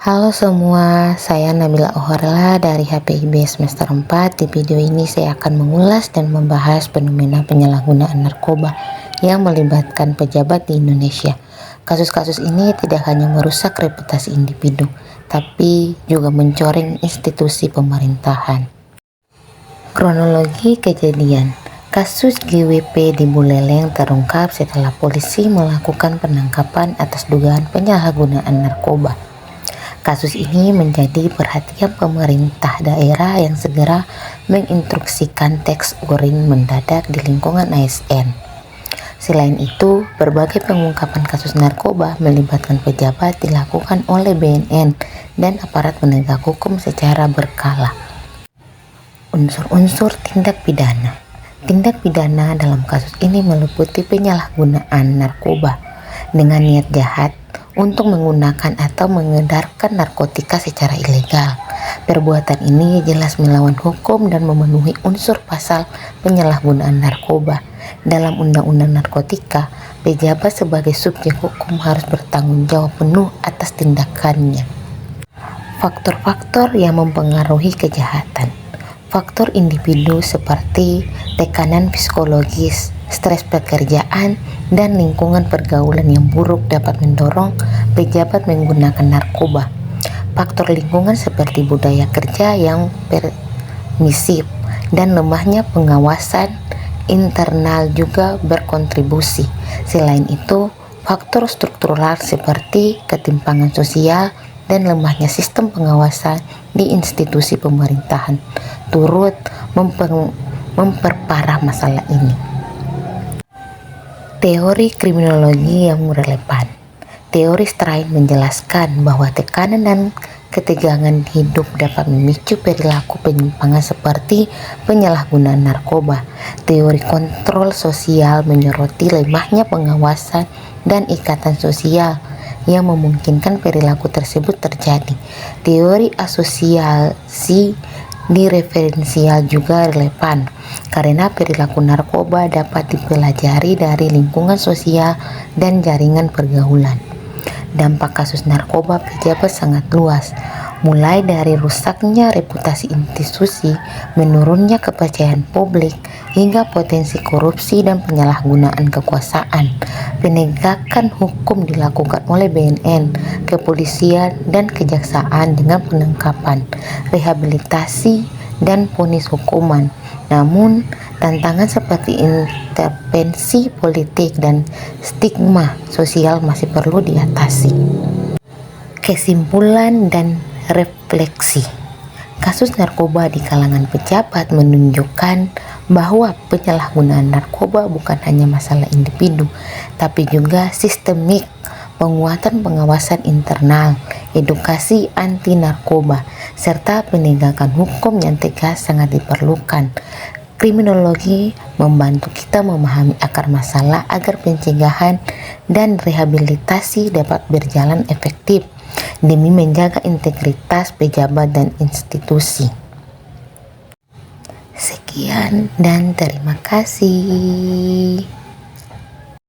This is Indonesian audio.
Halo semua, saya Nabila Ohorla dari HPIB semester 4. Di video ini saya akan mengulas dan membahas fenomena penyalahgunaan narkoba yang melibatkan pejabat di Indonesia. Kasus-kasus ini tidak hanya merusak reputasi individu, tapi juga mencoreng institusi pemerintahan. Kronologi kejadian. Kasus GWP di Buleleng terungkap setelah polisi melakukan penangkapan atas dugaan penyalahgunaan narkoba. Kasus ini menjadi perhatian pemerintah daerah yang segera menginstruksikan tes urin mendadak di lingkungan ASN. Selain itu, berbagai pengungkapan kasus narkoba melibatkan pejabat dilakukan oleh BNN dan aparat penegak hukum secara berkala. Unsur-unsur tindak pidana. Tindak pidana dalam kasus ini meliputi penyalahgunaan narkoba dengan niat jahat untuk menggunakan atau mengedarkan narkotika secara ilegal. Perbuatan ini jelas melawan hukum dan memenuhi unsur pasal penyalahgunaan narkoba. Dalam Undang-Undang Narkotika, pejabat sebagai subjek hukum harus bertanggung jawab penuh atas tindakannya. Faktor-faktor yang mempengaruhi kejahatan. Faktor individu seperti tekanan psikologis, stres pekerjaan, dan lingkungan pergaulan yang buruk dapat mendorong pejabat menggunakan narkoba. Faktor lingkungan seperti budaya kerja yang permisif dan lemahnya pengawasan internal juga berkontribusi. Selain itu, faktor struktural seperti ketimpangan sosial dan lemahnya sistem pengawasan di institusi pemerintahan turut memperparah masalah ini. Teori kriminologi yang relevan. Teori Strain menjelaskan bahwa tekanan dan ketegangan hidup dapat memicu perilaku penyimpangan seperti penyalahgunaan narkoba. Teori kontrol sosial menyoroti lemahnya pengawasan dan ikatan sosial yang memungkinkan perilaku tersebut terjadi. Teori asosiasi diferensial juga relevan karena perilaku narkoba dapat dipelajari dari lingkungan sosial dan jaringan pergaulan. Dampak kasus narkoba pejabat sangat luas, mulai dari rusaknya reputasi institusi, menurunnya kepercayaan publik, hingga potensi korupsi dan penyalahgunaan kekuasaan. Penegakan hukum dilakukan oleh BNN, kepolisian, dan kejaksaan dengan penangkapan, rehabilitasi, dan vonis hukuman. Namun, tantangan seperti intervensi politik dan stigma sosial masih perlu diatasi. Kesimpulan dan refleksi. Kasus narkoba di kalangan pejabat menunjukkan bahwa penyalahgunaan narkoba bukan hanya masalah individu, tapi juga sistemik. Penguatan pengawasan internal, edukasi anti narkoba, serta penegakan hukum yang tegas sangat diperlukan. Kriminologi membantu kita memahami akar masalah agar pencegahan dan rehabilitasi dapat berjalan efektif demi menjaga integritas pejabat dan institusi. Sekian dan terima kasih.